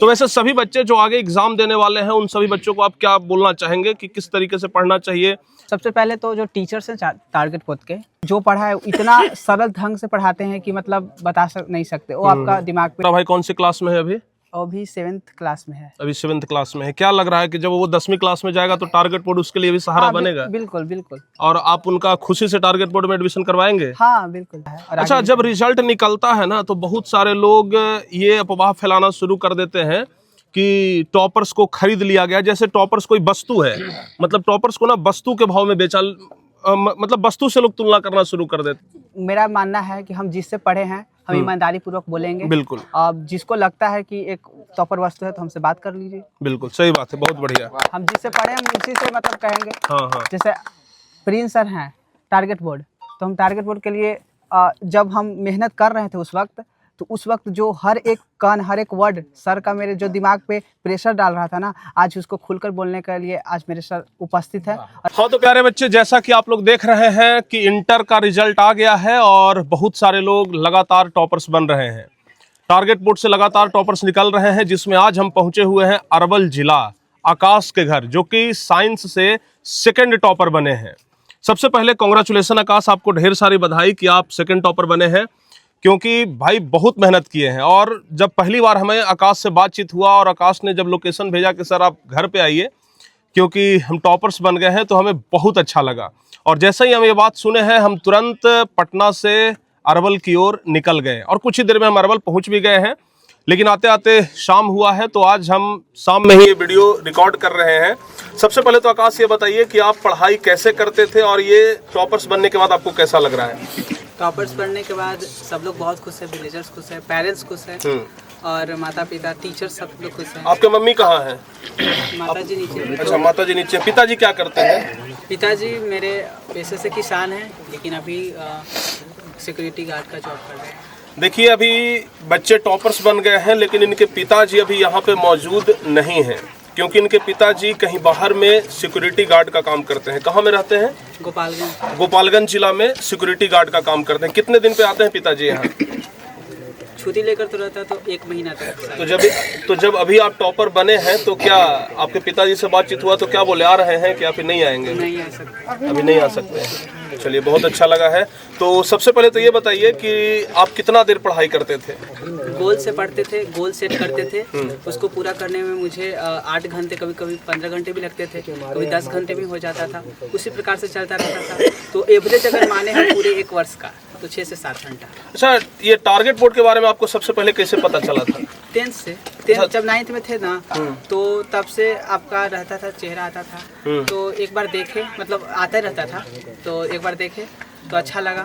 तो वैसे सभी बच्चे जो आगे एग्जाम देने वाले हैं उन सभी बच्चों को आप क्या बोलना चाहेंगे कि किस तरीके से पढ़ना चाहिए? सबसे पहले तो जो टीचर्स हैं टारगेट पोस्ट के, जो पढ़ाए इतना सरल ढंग से पढ़ाते हैं कि मतलब नहीं सकते, वो आपका दिमाग पे। भाई कौन सी क्लास में है अभी? अभी 7th क्लास में है। अभी 7th क्लास में है। क्या लग रहा है कि जब वो 10वीं क्लास में जाएगा तो टारगेट बोर्ड उसके लिए भी सहारा बनेगा? बिल्कुल बिल्कुल। और आप उनका खुशी से टारगेट बोर्ड में एडमिशन करवाएंगे? हाँ बिल्कुल। अच्छा, जब रिजल्ट निकलता है ना तो बहुत सारे लोग ये अफवाह फैलाना शुरू कर देते हैं कि टॉपर्स को खरीद लिया गया, जैसे टॉपर्स कोई वस्तु है। मतलब टॉपर्स को ना वस्तु के भाव में बेचा, मतलब वस्तु से लोग तुलना करना शुरू कर देते। मेरा मानना है कि हम जिससे पढ़े हैं हम ईमानदारी पूर्वक बोलेंगे। बिल्कुल। अब जिसको लगता है कि एक टॉपर वस्तु है तो हमसे बात कर लीजिए। बिल्कुल सही बात है, बहुत बढ़िया। हम जिससे पढ़े हम उसी से मतलब कहेंगे। हाँ। जैसे प्रिंस सर हैं टारगेट बोर्ड, तो हम टारगेट बोर्ड के लिए जब हम मेहनत कर रहे थे उस वक्त जो हर एक वर्ड सर का मेरे जो दिमाग पे प्रेशर डाल रहा था ना, आज उसको खुलकर बोलने के लिए आज मेरे सर उपस्थित है। हाँ तो प्यारे बच्चे, जैसा कि आप लोग देख रहे हैं कि इंटर का रिजल्ट आ गया है और बहुत सारे लोग लगातार टॉपर्स बन रहे हैं। टारगेट बोर्ड से लगातार टॉपर्स निकल रहे हैं, जिसमें आज हम पहुंचे हुए हैं अरवल जिला आकाश के घर, जो कि साइंस से 2nd टॉपर बने हैं। सबसे पहले कांग्रेचुलेसन आकाश, आपको ढेर सारी बधाई कि आप 2nd टॉपर बने हैं, क्योंकि भाई बहुत मेहनत किए हैं। और जब पहली बार हमें आकाश से बातचीत हुआ और आकाश ने जब लोकेशन भेजा कि सर आप घर पे आइए क्योंकि हम टॉपर्स बन गए हैं, तो हमें बहुत अच्छा लगा। और जैसे ही हम ये बात सुने हैं, हम तुरंत पटना से अरवल की ओर निकल गए और कुछ ही देर में हम अरवल पहुंच भी गए हैं। लेकिन आते आते शाम हुआ है, तो आज हम शाम में ही ये वीडियो रिकॉर्ड कर रहे हैं। सबसे पहले तो आकाश ये बताइए कि आप पढ़ाई कैसे करते थे और ये टॉपर्स बनने के बाद आपको कैसा लग रहा है? टॉपर्स बनने के बाद सब लोग बहुत खुश है, विलेजर्स खुश है, पेरेंट्स खुश है और माता पिता टीचर्स सब लोग खुश हैं। आपके मम्मी कहाँ हैं? माता जी नीचे। अच्छा, माता जी नीचे। पिताजी क्या करते हैं? पिताजी मेरे पेशे से किसान हैं, लेकिन अभी सिक्योरिटी गार्ड का जॉब कर रहे हैं। देखिए, अभी बच्चे टॉपर्स बन गए हैं, लेकिन इनके पिताजी अभी यहाँ पे मौजूद नहीं हैं, क्योंकि इनके पिताजी कहीं बाहर में सिक्योरिटी गार्ड का काम करते हैं। कहाँ में रहते हैं? गोपालगंज जिला में सिक्योरिटी गार्ड का काम करते हैं। कितने दिन पे आते हैं पिताजी यहाँ? छुट्टी लेकर तो रहता तो 1 महीना तक। तो जब अभी आप टॉपर बने हैं, तो क्या आपके पिताजी से बातचीत हुआ तो क्या बोले, आ रहे हैं क्या फिर नहीं आएंगे? नहीं आ सकते, अभी नहीं आ सकते हैं। चलिए, बहुत अच्छा लगा है। तो सबसे पहले तो ये बताइए कि आप कितना देर पढ़ाई करते थे? गोल से पढ़ते थे, गोल सेट करते थे, उसको पूरा करने में मुझे 8 घंटे, कभी कभी 15 घंटे भी लगते थे, कभी 10 घंटे भी हो जाता था। उसी प्रकार से चलता रहता था। तो एवरेज अगर माने हम पूरे 1 वर्ष का, तो 6 से 7 घंटा। अच्छा, ये टारगेट बोर्ड के बारे में आपको सबसे पहले कैसे पता चला था? 10th से। 10th जब 9th में थे ना, तो तब से आपका रहता था, चेहरा आता था। तो एक बार देखे, मतलब आता रहता था, तो एक बार देखे तो अच्छा लगा,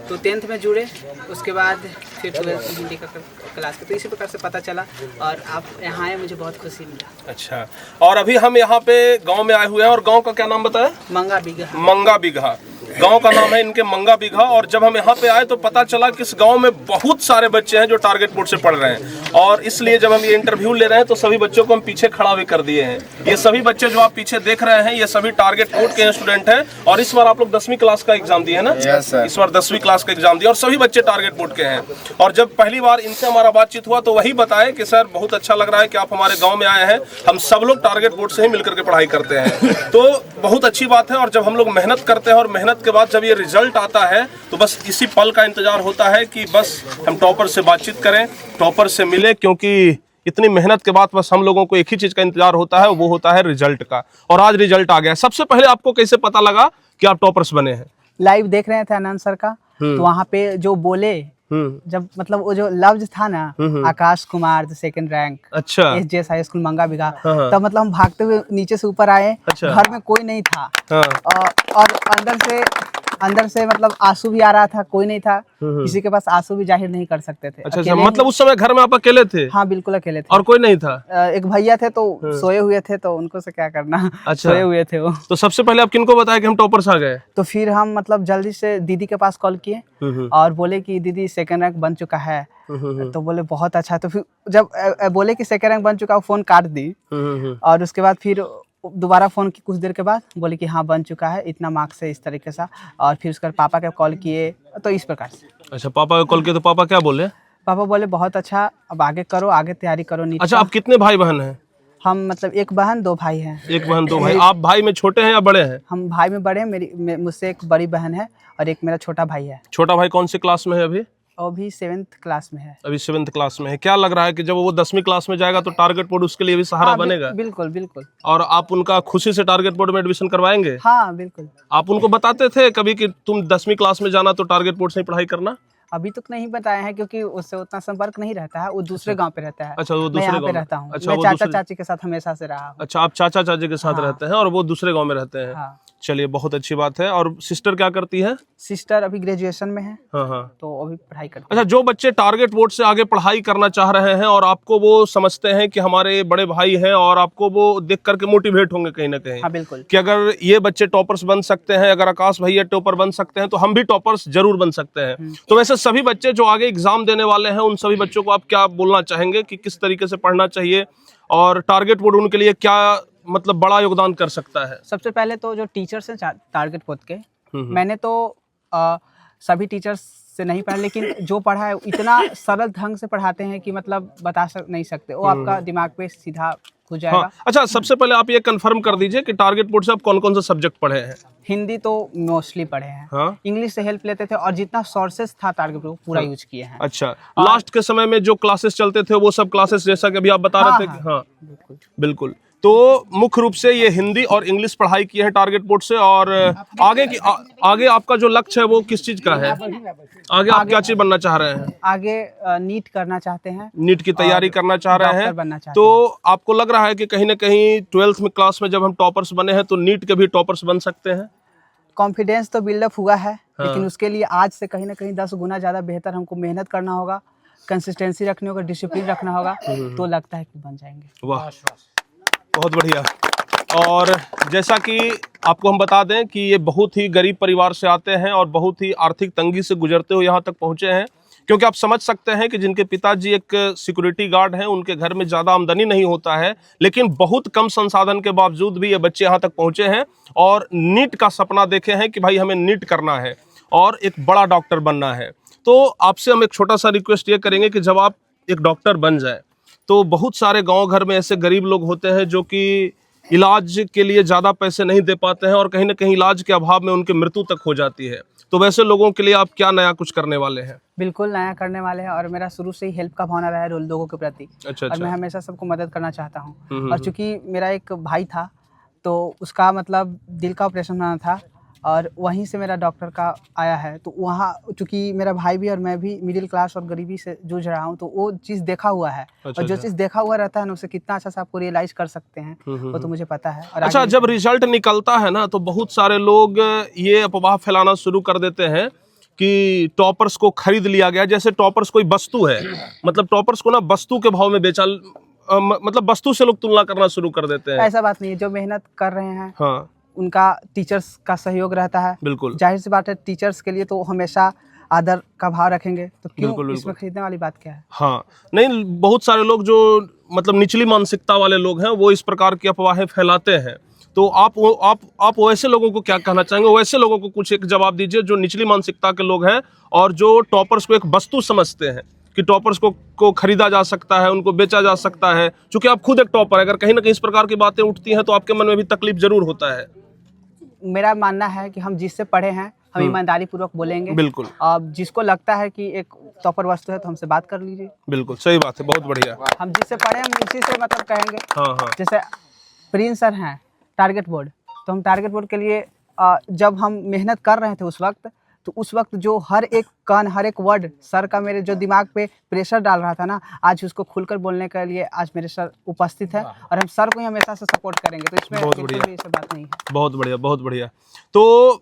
तो 10th में जुड़े। उसके बाद फिर 12th हिंदी का क्लास के, तो इसी प्रकार से पता चला और आप यहाँ आए, मुझे बहुत खुशी मिला। अच्छा, और अभी हम यहाँ पे गांव में आए हुए हैं, और गांव का क्या नाम बताया? मंगा बिगहा गांव का नाम है इनके, मंगा बिगहा। और जब हम यहाँ पे आए तो पता चला कि इस गांव में बहुत सारे बच्चे हैं जो टारगेट बोर्ड से पढ़ रहे हैं, और इसलिए जब हम ये इंटरव्यू ले रहे हैं तो सभी बच्चों को हम पीछे खड़ा भी कर दिए हैं। ये सभी बच्चे जो आप पीछे देख रहे हैं, ये सभी टारगेट बोर्ड के स्टूडेंट हैं। और इस बार आप लोग 10वीं क्लास का एग्जाम दिए है ना? इस बार 10वीं क्लास का एग्जाम दिया और सभी बच्चे टारगेट बोर्ड के हैं। और जब पहली बार इनसे हमारा बातचीत हुआ तो वही बताए कि सर बहुत अच्छा लग रहा है कि आप हमारे गाँव में आए हैं, हम सब लोग टारगेट बोर्ड से ही मिलकर के पढ़ाई करते हैं। तो बहुत अच्छी बात है। और जब हम लोग मेहनत करते हैं और मेहनत के बाद जब ये रिजल्ट आता है, तो बस इसी पल का इंतजार होता है कि बस हम टॉपर से बातचीत करें, टॉपर से मिले, क्योंकि इतनी मेहनत के बाद बस हम लोगों को एक ही चीज का इंतजार होता है, वो होता है रिजल्ट का। और आज रिजल्ट आ गया। सबसे पहले आपको कैसे पता लगा कि आप टॉपर्स बने हैं? लाइव देख रहे थे आनंद सर का, तो वहाँ पे जो बोले, जब मतलब वो जो लफ्ज था ना, आकाश कुमार 2nd रैंक, अच्छा, SJS हाई स्कूल मंगा बिघा, तब मतलब हम भागते हुए नीचे से ऊपर आए। अच्छा। घर में कोई नहीं था। और अंदर से मतलब आंसू भी आ रहा था, कोई नहीं था, किसी के पास आंसू भी जाहिर नहीं कर सकते थे। अच्छा, मतलब उस समय घर में आप अकेले थे? हाँ बिल्कुल अकेले थे, और कोई नहीं था? एक भैया थे तो सोए हुए थे, तो उनको से क्या करना। अच्छा, सोए हुए थे वो। तो सबसे पहले आप किनको बताया कि हम टॉपर्स आ गए? तो फिर हम मतलब जल्दी से दीदी के पास कॉल किए और बोले कि दीदी 2nd रैंक बन चुका है। तो बोले बहुत अच्छा। तो फिर जब बोले कि 2nd रैंक बन चुका, फोन काट दी। और उसके बाद फिर दोबारा फ़ोन की कुछ देर के बाद बोले कि हाँ बन चुका है, इतना मार्क्स है, इस तरीके से। और फिर उसके बाद पापा के कॉल किए, तो इस प्रकार से। अच्छा, पापा को कॉल किए तो पापा क्या बोले? पापा बोले बहुत अच्छा, अब आगे करो, आगे तैयारी करो नीट अच्छा, का। आप कितने भाई बहन हैं? हम मतलब एक बहन 2 भाई हैं। एक बहन 2 भाई। आप भाई में छोटे हैं या बड़े हैं? हम भाई में बड़े हैं, मुझसे एक बड़ी बहन है और एक मेरा छोटा भाई है। छोटा भाई कौन सी क्लास में है अभी? और भी 7th क्लास में है। अभी 7th क्लास में है। क्या लग रहा है कि जब वो 10वीं क्लास में जाएगा तो टारगेट बोर्ड उसके लिए भी सहारा हाँ, बनेगा? बिल्कुल बिल्कुल। और आप उनका खुशी से टारगेट बोर्ड में एडमिशन करवाएंगे? हाँ बिल्कुल। आप उनको बताते थे कभी कि तुम 10वीं क्लास में जाना तो टारगेट बोर्ड से ही पढ़ाई करना? अभी तक नहीं बताया है क्योंकि उससे उतना संपर्क नहीं रहता है, वो दूसरे गांव पे रहता है। अच्छा, वो मैं दूसरे यहाँ गांव पे में रहता हूँ। अच्छा, मैं वो चाचा दूसरे चाची के साथ हमेशा से रहा हूँ। अच्छा, आप चाचा चाची के साथ हाँ। रहते हैं और वो दूसरे गांव में रहते हैं। हाँ। चलिए, बहुत अच्छी बात है। और सिस्टर क्या करती है? सिस्टर अभी ग्रेजुएशन में है, हाँ हाँ। तो अभी पढ़ाई करती अच्छा, जो बच्चे टारगेट बोर्ड से आगे पढ़ाई करना चाह रहे हैं और आपको वो समझते हैं कि हमारे बड़े भाई हैं और आपको वो देख करके मोटिवेट होंगे कहीं ना कहीं। हाँ बिल्कुल। कि अगर ये बच्चे टॉपर्स बन सकते हैं, अगर आकाश भैया टॉपर बन सकते हैं तो हम भी टॉपर्स जरूर बन सकते हैं। तो वैसे सभी बच्चे जो आगे एग्जाम देने वाले हैं उन सभी बच्चों को आप क्या बोलना चाहेंगे कि किस तरीके से पढ़ना चाहिए और टारगेट बोर्ड उनके लिए क्या मतलब बड़ा योगदान कर सकता है? सबसे पहले तो जो टीचर्स हैं टारगेट बोर्ड के, मैंने तो सभी टीचर्स से नहीं पढ़ा, लेकिन जो पढ़ा है इतना सरल ढंग से पढ़ाते हैं कि मतलब नहीं सकते, वो आपका दिमाग पे सीधा घुस जाएगा। हाँ। अच्छा, सबसे पहले आप ये कंफर्म कर दीजिए कि टारगेट बोर्ड से आप कौन कौन से सब्जेक्ट पढ़े हैं? हिंदी तो मोस्टली पढ़े हैं। हाँ। इंग्लिश से हेल्प लेते थे और जितना सोर्सेस था टारगेट बोर्ड पूरा यूज किए हैं। अच्छा, लास्ट के समय में जो क्लासेस चलते थे वो सब क्लासेस जैसा कि अभी आप बता रहे थे कि हाँ बिल्कुल। तो मुख्य रूप से ये हिंदी और इंग्लिश पढ़ाई की है टारगेट बोर्ड से। और आगे आपका जो लक्ष्य है वो किस चीज का है? आगे आप क्या चीज बनना चाह रहे हैं? आगे नीट करना चाहते हैं, नीट की तैयारी करना चाह रहे हैं। तो आपको लग रहा है कि कहीं ना कहीं 12th में क्लास में जब हम टॉपर्स बने हैं तो नीट के भी टॉपर्स बन सकते हैं? कॉन्फिडेंस तो बिल्डअप हुआ है। हाँ। लेकिन उसके लिए आज से कहीं ना कहीं 10 गुना ज़्यादा बेहतर हमको मेहनत करना होगा, कंसिस्टेंसी रखनी होगा, डिसिप्लिन रखना होगा, तो लगता है कि बन जाएंगे। वाह, बहुत बढ़िया। और जैसा कि आपको हम बता दें कि ये बहुत ही गरीब परिवार से आते हैं और बहुत ही आर्थिक तंगी से गुजरते हुए यहाँ तक पहुँचे हैं, क्योंकि आप समझ सकते हैं कि जिनके पिताजी एक सिक्योरिटी गार्ड हैं, उनके घर में ज़्यादा आमदनी नहीं होता है, लेकिन बहुत कम संसाधन के बावजूद भी ये बच्चे यहाँ तक पहुँचे हैं और नीट का सपना देखे हैं कि भाई हमें नीट करना है और एक बड़ा डॉक्टर बनना है। तो आपसे हम एक छोटा सा रिक्वेस्ट ये करेंगे कि जब आप एक डॉक्टर बन जाए तो बहुत सारे गाँव घर में ऐसे गरीब लोग होते हैं जो कि इलाज के लिए ज़्यादा पैसे नहीं दे पाते हैं और कहीं ना कहीं इलाज के अभाव में उनकी मृत्यु तक हो जाती है। तो वैसे लोगों के लिए आप क्या नया कुछ करने वाले हैं? बिल्कुल नया करने वाले हैं और मेरा शुरू से ही हेल्प का भावना रहा है लोगों के प्रति। अच्छा। और मैं हमेशा सबको मदद करना चाहता हूँ। और चूंकि मेरा एक भाई था तो उसका मतलब दिल का ऑपरेशन होना था और वहीं से मेरा डॉक्टर का आया है। तो वहाँ चूंकि मेरा भाई भी और मैं भी मिडिल क्लास और गरीबी से जूझ रहा हूँ, तो वो चीज़ देखा हुआ है। और जो चीज़ देखा हुआ रहता है ना, उसे कितना अच्छा से आपको रियलाइज कर सकते हैं, वो तो मुझे पता है। और अच्छा, जब रिजल्ट निकलता है ना तो बहुत सारे लोग ये अफवाह फैलाना शुरू कर देते हैं कि टॉपर्स को खरीद लिया गया, जैसे टॉपर्स कोई वस्तु है। मतलब टॉपर्स को ना वस्तु के भाव में बेचा, मतलब वस्तु से लोग तुलना करना शुरू कर देते हैं। ऐसा बात नहीं है, जो मेहनत कर रहे हैं हाँ, उनका टीचर्स का सहयोग रहता है। बिल्कुल, जाहिर सी बात है, टीचर्स के लिए तो हमेशा आदर का भाव रखेंगे, तो क्यों इसमें खरीदने वाली बात क्या है? हाँ, नहीं, बहुत सारे लोग जो मतलब निचली मानसिकता वाले लोग हैं वो इस प्रकार की अफवाहें फैलाते हैं। तो आप वैसे लोगों को क्या कहना चाहेंगे? वैसे लोगों को कुछ एक जवाब दीजिए जो निचली मानसिकता के लोग हैं और जो टॉपर्स को एक वस्तु समझते हैं कि टॉपर्स को खरीदा जा सकता है, उनको बेचा जा सकता है। चूंकि आप खुद एक टॉपर है, अगर कहीं ना कहीं इस प्रकार की बातें उठती हैं तो आपके मन में भी तकलीफ जरूर होता है। मेरा मानना है कि हम जिससे पढ़े हैं हम ईमानदारी पूर्वक बोलेंगे। बिल्कुल। अब जिसको लगता है कि एक टॉपर वस्तु है तो हमसे बात कर लीजिए। बिल्कुल सही बात है, बहुत बढ़िया। हम जिससे पढ़े हम उसी से मतलब कहेंगे। हाँ। जैसे प्रिंस सर हैं टारगेट बोर्ड, तो हम टारगेट बोर्ड के लिए जब हम मेहनत कर रहे थे उस वक्त जो हर एक कान, हर एक वर्ड सर का मेरे जो दिमाग पे प्रेशर डाल रहा था ना, आज उसको खुलकर बोलने के लिए आज मेरे सर उपस्थित है और हम सर को ही हमेशा से सपोर्ट करेंगे। तो इसमें बहुत बढ़िया, ऐसी बात नहीं है। बहुत बढ़िया, बहुत बढ़िया। तो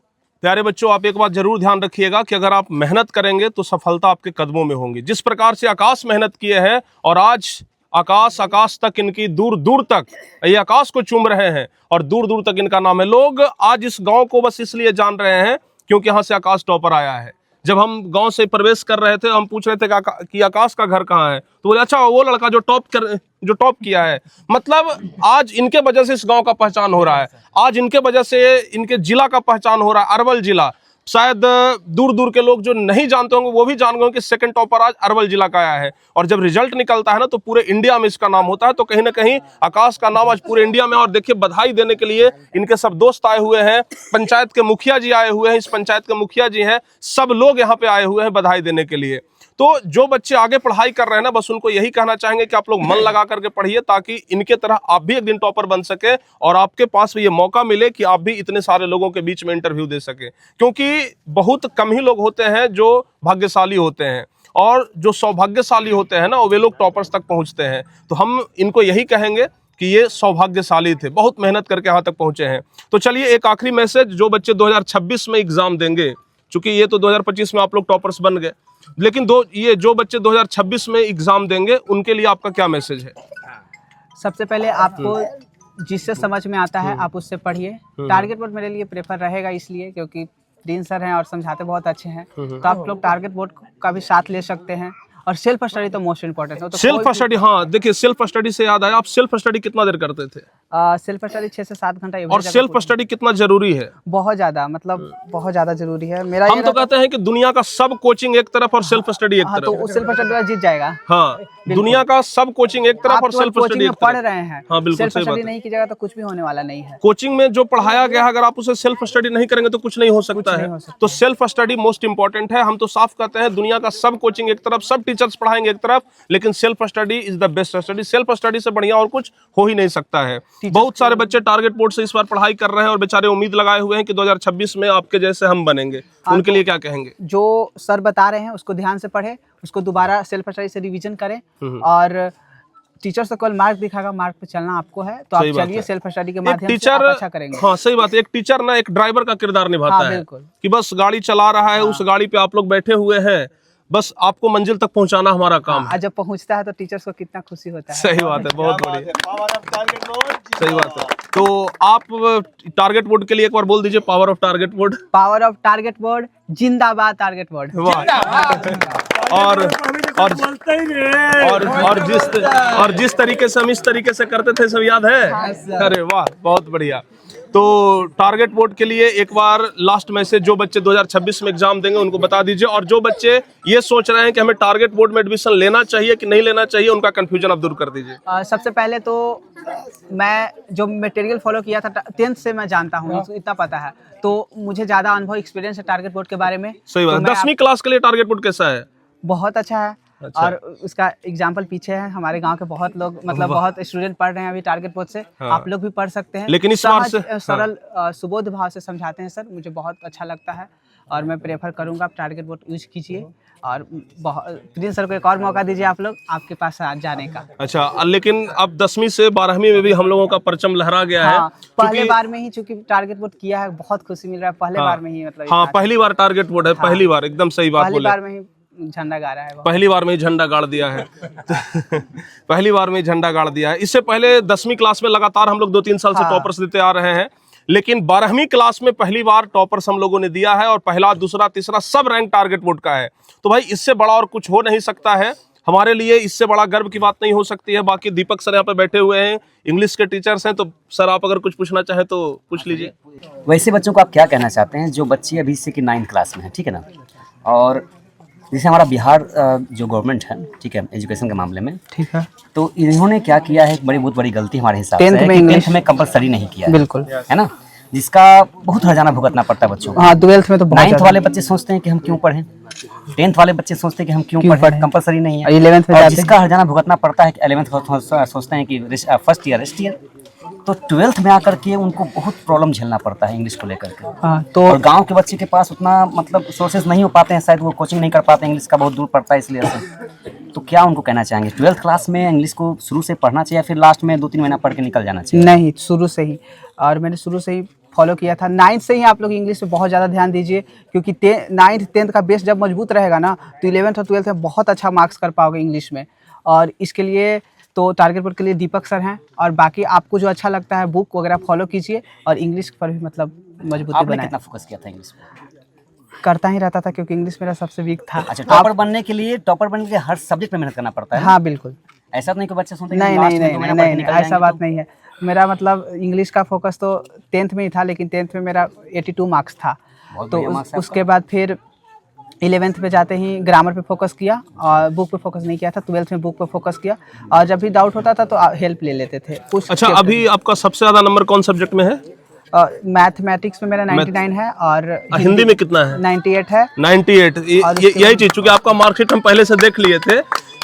प्यारे बच्चों, आप एक बात जरूर ध्यान रखिएगा कि अगर आप मेहनत करेंगे तो सफलता आपके कदमों में होंगी। जिस प्रकार से आकाश मेहनत किए हैं और आज आकाश तक इनकी दूर दूर तक ये आकाश को चूम रहे हैं और दूर दूर तक इनका नाम है। लोग आज इस गांव को बस इसलिए जान रहे हैं क्योंकि यहाँ से आकाश टॉपर आया है। जब हम गांव से प्रवेश कर रहे थे, हम पूछ रहे थे कि आकाश का घर कहाँ है, तो बोले अच्छा वो लड़का जो टॉप किया है। मतलब आज इनके वजह से इस गांव का पहचान हो रहा है, आज इनके वजह से इनके जिला का पहचान हो रहा है, अरवल जिला। शायद दूर दूर के लोग जो नहीं जानते होंगे वो भी जान गए होंगे कि सेकंड टॉपर आज अरवल जिला का आया है। और जब रिजल्ट निकलता है ना तो पूरे इंडिया में इसका नाम होता है। तो कहीं ना कहीं आकाश का नाम आज पूरे इंडिया में। और देखिए, बधाई देने के लिए इनके सब दोस्त आए हुए हैं, पंचायत के मुखिया जी आए हुए हैं, इस पंचायत के मुखिया जी हैं, सब लोग यहाँ पे आए हुए हैं बधाई देने के लिए। तो जो बच्चे आगे पढ़ाई कर रहे हैं ना, बस उनको यही कहना चाहेंगे कि आप लोग मन लगा करके पढ़िए, ताकि इनके तरह आप भी एक दिन टॉपर बन सके और आपके पास भी ये मौका मिले कि आप भी इतने सारे लोगों के बीच में इंटरव्यू दे सके। क्योंकि बहुत कम ही लोग होते हैं जो भाग्यशाली होते हैं, और जो सौभाग्यशाली होते हैं ना वे लोग टॉपर्स तक पहुंचते हैं। तो हम इनको यही कहेंगे कि ये सौभाग्यशाली थे, बहुत मेहनत करके यहाँ तक पहुंचे हैं। तो चलिए एक आखिरी मैसेज, जो बच्चे 2026 में एग्जाम देंगे, चूंकि ये तो 2025 में आप लोग टॉपर्स बन गए, लेकिन ये जो बच्चे 2026 में एग्जाम देंगे उनके लिए आपका क्या मैसेज है? सबसे पहले आपको जिससे समझ में आता है आप उससे पढ़िए। टारगेट बोर्ड मेरे लिए प्रेफर रहेगा, इसलिए क्योंकि डीन सर हैं और समझाते बहुत अच्छे हैं। तो आप लोग टारगेट बोर्ड का भी साथ ले सकते हैं। और सेल्फ स्टडी तो मोस्ट इम्पोर्टेंट है। तो सेल्फ स्टडी, हाँ देखिए, सेल्फ स्टडी से याद आया, आप सेल्फ स्टडी कितना देर करते थे? सेल्फ स्टडी 6 से 7 घंटा। और सेल्फ स्टडी कितना जरूरी है? बहुत ज्यादा, मतलब बहुत ज्यादा जरूरी है। मेरा हम तो कहते हैं कि दुनिया का सब कोचिंग एक तरफ और सेल्फ स्टडी एक तरफ। तो सेल्फ स्टडी जीत जाएगा। हाँ, दुनिया का सब कोचिंग एक तरफ और सेल्फ स्टडी पढ़ रहे हैं। हाँ बिल्कुल, सेल्फ स्टडी नहीं कीजिएगा तो कुछ भी होने वाला नहीं है। कोचिंग में जो पढ़ाया गया है, अगर आप उसे सेल्फ स्टडी नहीं करेंगे तो कुछ नहीं हो सकता है। तो सेल्फ स्टडी मोस्ट इंपॉर्टेंट है। हम तो साफ कहते हैं, दुनिया का सब कोचिंग एक तरफ, सब टीचर्स पढ़ाएंगे एक तरफ, लेकिन self study is the best study. Self study से बढ़िया और कुछ हो ही नहीं सकता है। बहुत सारे बच्चे टारगेट बोर्ड से इस बार पढ़ाई कर रहे हैं और बेचारे उम्मीद लगाए हुए हैं कि 2026 में आपके जैसे हम बनेंगे। उनके लिए क्या कहेंगे? जो सर बता रहे हैं उसको ध्यान से पढ़े, उसको दोबारा सेल्फ स्टडी से रिवीजन करें। और टीचर से कल मार्क दिखाएगा, मार्क पे चलना आपको है, तो आप चलिए सेल्फ स्टडी के माध्यम से आप अच्छा करेंगे। हाँ सही बात है। एक टीचर ना एक ड्राइवर का किरदार निभाता है कि बस गाड़ी चला रहा है, उस गाड़ी पे आप लोग बैठे हुए हैं, बस आपको मंजिल तक पहुंचाना हमारा काम है। जब पहुंचता है तो टीचर्स को कितना खुशी होता है। सही बात है, बहुत बढ़िया, सही बात है। तो आप टारगेट बोर्ड के लिए एक बार बोल दीजिए, power of target board. Power of target board जिंदाबाद, टारगेट बोर्ड। और जिस तरीके से हम इस तरीके से करते थे सब याद है? अरे वाह, बहुत बढ़िया। तो टारगेट बोर्ड के लिए एक बार लास्ट मैसेज, जो बच्चे 2026 में एग्जाम देंगे उनको बता दीजिए। और जो बच्चे ये सोच रहे हैं कि हमें टारगेट बोर्ड में एडमिशन लेना चाहिए कि नहीं लेना चाहिए, उनका कंफ्यूजन आप दूर कर दीजिए। सबसे पहले तो मैं जो मटेरियल फॉलो किया था 10th से मैं जानता हूँ, इतना पता है, तो मुझे ज्यादा अनुभव एक्सपीरियंस है टारगेट बोर्ड के बारे में। सही बात। 10वीं क्लास के लिए टारगेट बोर्ड कैसा है? बहुत अच्छा है। अच्छा। और उसका एग्जाम्पल पीछे है, हमारे गांव के बहुत लोग, मतलब बहुत स्टूडेंट पढ़ रहे हैं अभी टारगेट बोर्ड से। हाँ। आप लोग भी पढ़ सकते हैं। लेकिन इस बार से सरल सुबोध भाव से समझाते हैं सर, मुझे बहुत अच्छा लगता है और मैं प्रेफर करूंगा आप टारगेट बोर्ड यूज कीजिए। और प्रिंस सर को एक और मौका दीजिए आप लोग, आपके पास जाने का। अच्छा, लेकिन अब 10वीं से 12वीं में भी हम लोगों का परचम लहरा गया है। पहले बार में ही चूंकि टारगेट बोर्ड किया है, बहुत खुशी मिल रहा है। पहले बार में ही, मतलब हाँ पहली बार टारगेट बोर्ड है, पहली बार, एकदम सही बात बोले। पहली बार में ही झंडा गाड़ा है, पहली बार में ही झंडा गाड़ दिया है। पहली बार में ही झंडा गाड़ दिया है। इससे पहले 10वीं क्लास में लगातार हम लोग 2-3 साल से टॉपर्स देते आ रहे हैं, लेकिन 12वीं क्लास में पहली बार टॉपर्स हम लोगों ने दिया है और पहला, दूसरा, तीसरा सब रैंक टारगेट बोर्ड का है। तो भाई इससे बड़ा और कुछ हो नहीं सकता है। हमारे लिए इससे बड़ा गर्व की बात नहीं हो सकती है। बाकी दीपक सर यहाँ पे बैठे हुए हैं, इंग्लिश के टीचर्स हैं, तो सर आप अगर कुछ पूछना चाहें तो पूछ लीजिए। वैसे बच्चों को आप क्या कहना चाहते हैं जो बच्चे अभी से कि 9th क्लास में है, ठीक है ना, और जैसे हमारा बिहार जो गवर्नमेंट है, ठीक है, एजुकेशन के मामले में, ठीक है, तो इन्होंने क्या किया है, बहुत बड़ी गलती हमारे हिसाब से है कि 10th में कंपलसरी नहीं किया है। बिल्कुल, है ना, जिसका बहुत हर्जाना भुगतना पड़ता है बच्चों को। हाँ, 12th में तो 9th वाले बच्चे सोचते हैं कि हम क्यों पढ़ें, 10th वाले बच्चे सोचते हैं कि हम क्यों पढ़ें, कंपलसरी नहीं है। 11th में जिसका हर्जाना भुगतना पड़ता है कि 11th सोचते हैं कि फर्स्ट ईयर रेस्ट ईयर, तो 12th में आकर के उनको बहुत प्रॉब्लम झेलना पड़ता है इंग्लिश को लेकर के। हाँ, तो और गांव के बच्चे के पास उतना मतलब सोर्सेज नहीं हो पाते हैं, शायद वो कोचिंग नहीं कर पाते, इंग्लिश का बहुत दूर पड़ता है इसलिए से। तो क्या उनको कहना चाहेंगे, 12th क्लास में इंग्लिश को शुरू से पढ़ना चाहिए या फिर लास्ट में 2-3 महीना पढ़ के निकल जाना चाहिए? नहीं, शुरू से ही, और मैंने शुरू से ही फॉलो किया था। 9th से ही आप लोग इंग्लिश पे बहुत ज़्यादा ध्यान दीजिए, क्योंकि 9th 10th का बेस जब मजबूत रहेगा ना, तो 11th और 12th में बहुत अच्छा मार्क्स कर पाओगे इंग्लिश में। और इसके लिए तो टारगेट बोर्ड के लिए दीपक सर हैं, और बाकी आपको जो अच्छा लगता है बुक वगैरह फॉलो कीजिए और इंग्लिश पर भी मतलब मजबूती बनाए। कितना फोकस किया था इंग्लिश पर? करता ही रहता था, क्योंकि इंग्लिश मेरा सबसे वीक था। अच्छा, टॉपर बनने के लिए हर सब्जेक्ट में मेहनत करना पड़ता है? हाँ बिल्कुल। ऐसा तो नहीं कि बच्चे सुनते नहीं, ऐसा बात नहीं है। मेरा मतलब इंग्लिश का फोकस तो 10th में ही था, लेकिन 10th में मेरा 82 मार्क्स था। तो उसके बाद फिर 11th पे जाते ही ग्रामर पे फोकस किया और बुक पे फोकस नहीं किया था। 12th में बुक पे फोकस किया और जब भी डाउट होता था तो हेल्प ले लेते थे। अच्छा, अभी आपका सबसे ज्यादा नंबर कौन सब्जेक्ट में है? मैथमेटिक्स में मेरा 99 है और हिंदी में कितना है? 98 है। 98 यही चीज, चूंकि आपका मार्कशीट हम पहले से देख लिए थे।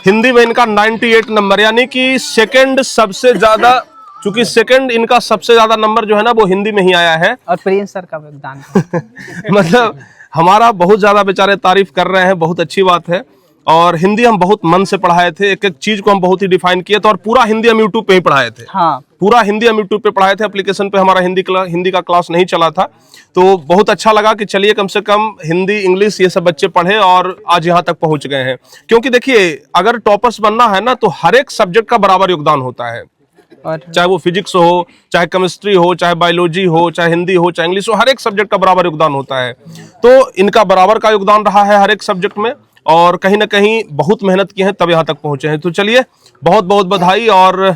हिंदी में इनका 98 नंबर, यानी कि सेकंड सबसे ज्यादा, चूंकि सेकंड इनका सबसे ज्यादा नंबर जो है ना वो हिंदी में ही आया है। और प्रिंस सर का योगदान मतलब हमारा बहुत ज्यादा बेचारे तारीफ कर रहे हैं, बहुत अच्छी बात है। और हिंदी हम बहुत मन से पढ़ाए थे, एक एक चीज को हम बहुत ही डिफाइन किए थे और पूरा हिंदी हम यूट्यूब पे ही पढ़ाए थे। हाँ, पूरा हिंदी हम यूट्यूब पे पढ़ाए थे, एप्लीकेशन पे हमारा हिंदी का क्लास नहीं चला था। तो बहुत अच्छा लगा कि चलिए कम से कम हिंदी, इंग्लिश ये सब बच्चे पढ़े और आज यहाँ तक पहुंच गए हैं। क्योंकि देखिए, अगर टॉपर्स बनना है ना तो हर एक सब्जेक्ट का बराबर योगदान होता है, चाहे वो फिजिक्स हो, चाहे केमिस्ट्री हो, चाहे बायोलॉजी हो, चाहे हिंदी हो, चाहे इंग्लिश हो, हर एक सब्जेक्ट का बराबर योगदान होता है। तो इनका बराबर का योगदान रहा है हर एक सब्जेक्ट में और कहीं ना कहीं बहुत मेहनत की है तब यहाँ तक पहुंचे हैं। तो चलिए, बहुत बहुत बधाई और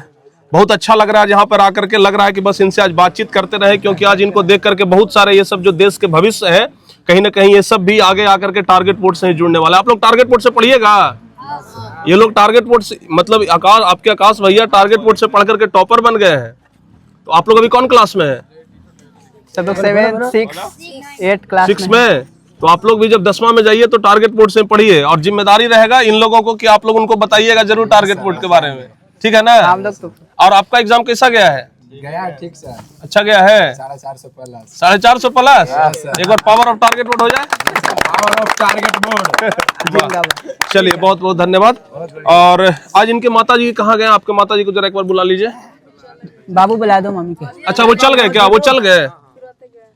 बहुत अच्छा लग रहा है यहाँ पर आकर के। लग रहा है कि बस इनसे आज बातचीत करते रहे, क्योंकि आज इनको देख करके बहुत सारे ये सब जो देश के भविष्य है, कहीं ना कहीं ये सब भी आगे आकर के टारगेट पोर्ट से ही जुड़ने वाला है। आप लोग टारगेट पोर्ट से पढ़िएगा। ये लोग टारगेट पोर्ट से, मतलब आपके आकाश भैया टारगेट पोर्ट से पढ़ करके टॉपर बन गए हैं। तो आप लोग अभी कौन क्लास में है? सब लोग 7, 6, 8 क्लास 6 में। तो आप लोग भी जब 10वां में जाइए तो टारगेट पोर्ट से पढ़िए और जिम्मेदारी रहेगा इन लोगों को कि आप लोग उनको बताइएगा जरूर टारगेट पोर्ट के बारे में, ठीक है ना? हम लोग तो और आपका एग्जाम कैसा गया है? गया ठीक सर, अच्छा गया है। 450 प्लस। 450 प्लस। एक बार पावर ऑफ टारगेट बोर्ड हो जाए। Power of target board. चलिए, बहुत बहुत धन्यवाद। और आज इनके माता जी कहाँ गए? आपके माता जी को जरा एक बार बुला लीजिए। बाबू बुला दो मम्मी के। अच्छा, वो चल गए क्या? वो चल गए?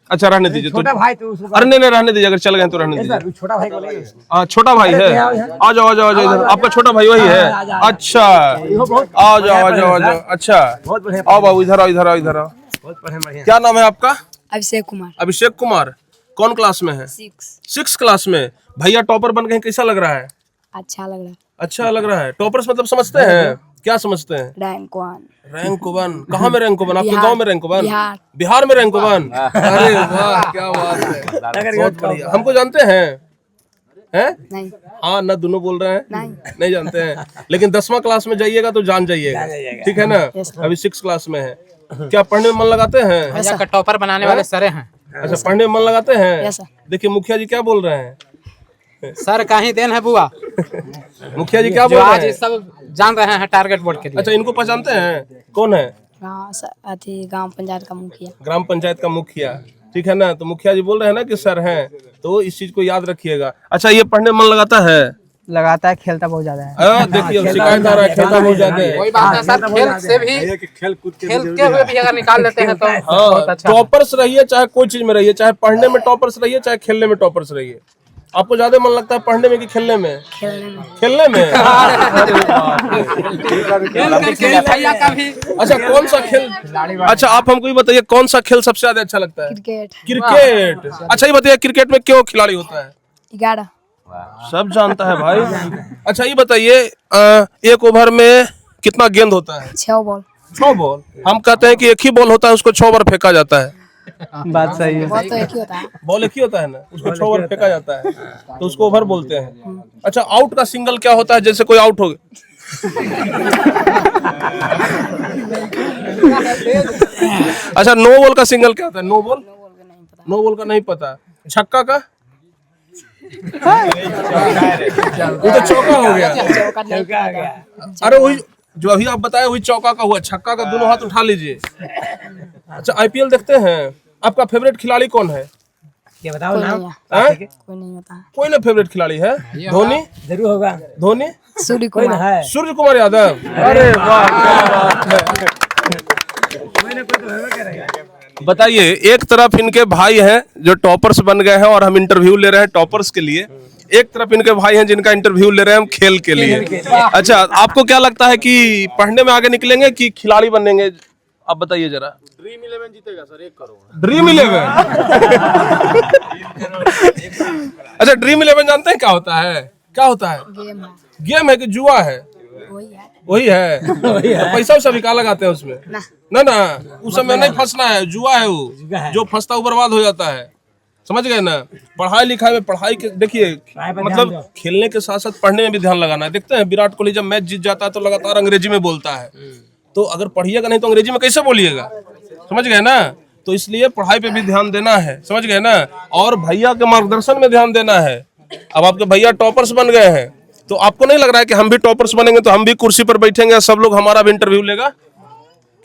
अच्छा, रहने दीजिए। छोटा भाई तो उसको, अरे नहीं, रहने दीजिए, अगर चल गए तो रहने दीजिए। छोटा भाई को ले। हाँ, छोटा भाई है। आ जाओ इधर। आपका छोटा भाई वही है? अच्छा, आ जाओ। अच्छा, आओ बाबू, इधर आओ। क्या नाम है आपका? अभिषेक कुमार। अभिषेक कुमार। कौन क्लास में है? 6 क्लास में। भैया टॉपर बन गए, कैसा लग रहा है? अच्छा लग रहा है। अच्छा लग रहा है। टॉपर्स मतलब समझते हैं? क्या समझते हैं? रैंक 1। रैंक 1? कहाँ में रैंक 1? आपके गांव में रैंक 1? बिहार में रैंक 1? अरे वाह, क्या बात है, बहुत बढ़िया। हमको जानते हैं? नहीं। हाँ ना, दोनों बोल रहे हैं नहीं जानते हैं, लेकिन 10वां क्लास में जाइएगा तो जान जाइएगा, ठीक है ना? अभी 6 क्लास में है। क्या पढ़ने में मन लगाते हैं? भैया का टॉपर बनाने वाले सर हैं। अच्छा, पढ़ने में मन लगाते हैं? Yes sir. देखिए मुखिया जी क्या बोल रहे हैं। सर का ही देन है बुआ। मुखिया जी क्या बोल रहे हैं? सब जान रहे हैं टारगेट बोर्ड के लिए। अच्छा, इनको पहचानते हैं? कौन है? गांव पंचायत का मुखिया। ग्राम पंचायत का मुखिया, ठीक है ना? तो मुखिया जी बोल रहे हैं ना कि सर हैं, तो इस चीज को याद रखिएगा। अच्छा, ये पढ़ने में मन लगाता है? लगाता है, खेलता बहुत ज्यादा है। देखिए शिकायत आ रहा है, खेलता बहुत ज्यादा है। कोई बात नहीं सर, खेल से भी खेल के हुए भी अगर निकाल लेते हैं तो बहुत अच्छा। टॉपर्स रहिए, चाहे कोई चीज में रहिए, चाहे पढ़ने में टॉपर्स रहिए, चाहे खेलने में टॉपर्स रहिए। आपको ज्यादा मन लगता है पढ़ने में कि खेलने में? खेलने में। भैया का भी। अच्छा, कौन सा खेल? अच्छा, आप हमको ये बताइए, कौन सा खेल सबसे ज्यादा अच्छा लगता है? क्रिकेट। अच्छा, ये बताइए क्रिकेट में क्यों खिलाड़ी होता है? 11। सब जानता है भाई। अच्छा, ये बताइए, एक ओवर में कितना गेंद होता है? 6 बॉल। 6 बॉल। हम कहते हैं कि एक ही बॉल होता है, उसको 6 बार फेंका जाता है। बात सही है। बॉल तो एक ही होता है। बॉल एक ही होता है ना, उसको 6 बार फेंका जाता है, तो उसको ओवर बोलते हैं। अच्छा, आउट का सिंगल क्या होता है? जैसे कोई आउट हो गया। अच्छा, नो बॉल का सिंगल क्या होता है? नो बॉल का नहीं पता। छक्का का? वो तो चौका हो गया। अरे वही जो अभी आप बताए वही चौका का हुआ। छक्का का दोनों हाथ उठा लीजिए। अच्छा, आईपीएल देखते हैं? आपका फेवरेट खिलाड़ी कौन है? ये बताओ नाम। कोई नहीं होता। कोई ना फेवरेट खिलाड़ी है? धोनी जरूर होगा। धोनी? सूर्य कुमार। सूर्य कुमार यादव। अरे वाह, क्या बात है। बताइए, एक तरफ इनके भाई हैं जो टॉपर्स बन गए हैं और हम इंटरव्यू ले रहे हैं टॉपर्स के लिए, एक तरफ इनके भाई हैं जिनका इंटरव्यू ले रहे हैं हम खेल के लिए। अच्छा, आपको क्या लगता है कि पढ़ने में आगे निकलेंगे कि खिलाड़ी बनेंगे? आप बताइए जरा। ड्रीम 11 जीतेगा सर, 1 करोड़। ड्रीम 11? अच्छा, ड्रीम 11 जानते हैं क्या होता है? क्या होता है? गेम है कि जुआ है? वही है। तो पैसा वैसा भी क्या लगाते हैं उसमें? ना, उस समय नहीं फंसना है, जुआ है वो। जो फंसता वो बर्बाद हो जाता है, समझ गए ना। पढ़ाई लिखाई में पढ़ाई के देखिए मतलब खेलने के साथ साथ पढ़ने में भी ध्यान लगाना है। देखते हैं विराट कोहली जब मैच जीत जाता है तो लगातार अंग्रेजी में बोलता है, तो अगर पढ़िएगा नहीं तो अंग्रेजी में कैसे बोलिएगा, समझ गए ना। तो इसलिए पढ़ाई पे भी ध्यान देना है, समझ गए ना। और भैया के मार्गदर्शन में ध्यान देना है। अब आपके भैया टॉपर्स बन गए हैं, तो आपको नहीं लग रहा है कि हम भी टॉपर्स बनेंगे तो हम भी कुर्सी पर बैठेंगे, सब लोग हमारा भी इंटरव्यू लेगा,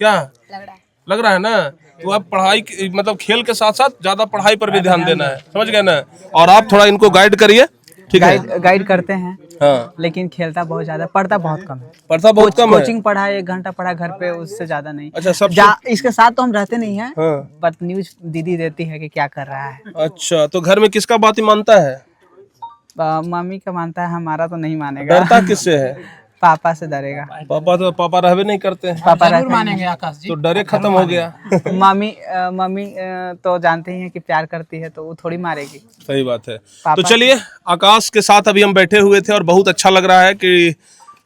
क्या लग रहा है ना। तो आप पढ़ाई मतलब खेल के साथ साथ ज्यादा पढ़ाई पर भी ध्यान देना है, समझ गए ना। और आप थोड़ा इनको गाइड करिए, ठीक है। गाइड करते हैं, हाँ, लेकिन खेलता बहुत ज्यादा, पढ़ता बहुत कम है। पढ़ता बहुत कम है। कोचिंग पढ़ा 1 घंटा पढ़ा घर पे, उससे ज्यादा नहीं। अच्छा, सब इसके साथ तो हम रहते नहीं हैं, हाँ। बट न्यूज दीदी देती है कि क्या कर रहा है। अच्छा, तो घर में किसका बात ही मानता है? मम्मी का मानता है, हमारा तो नहीं मानेगा। डरता किससे है? पापा से डरेगा। पापा रहबे नहीं करते हैं, पापा मानेंगे आकाश जी, तो डरे खत्म हो गया। मम्मी तो जानते ही हैं कि प्यार करती है, तो वो थोड़ी मारेगी। सही बात है। तो चलिए, आकाश के साथ अभी हम बैठे हुए थे और बहुत अच्छा लग रहा है कि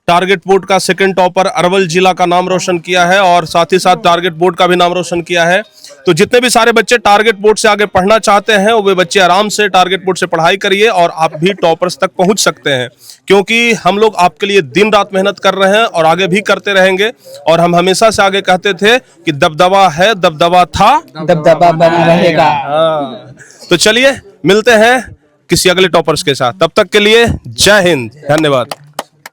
टारगेट बोर्ड का सेकंड टॉपर अरवल जिला का नाम रोशन किया है और साथ ही साथ टारगेट बोर्ड का भी नाम रोशन किया है। तो जितने भी सारे बच्चे टारगेट बोर्ड से आगे पढ़ना चाहते हैं वे बच्चे आराम से टारगेट बोर्ड से पढ़ाई करिए और आप भी टॉपर्स तक पहुंच सकते हैं, क्योंकि हम लोग आपके लिए दिन रात मेहनत कर रहे हैं और आगे भी करते रहेंगे। और हम हमेशा से आगे कहते थे कि दबदबा है, दबदबा था, दबदबा बना रहेगा। तो चलिए मिलते हैं किसी अगले टॉपर्स के साथ, तब तक के लिए जय हिंद, धन्यवाद।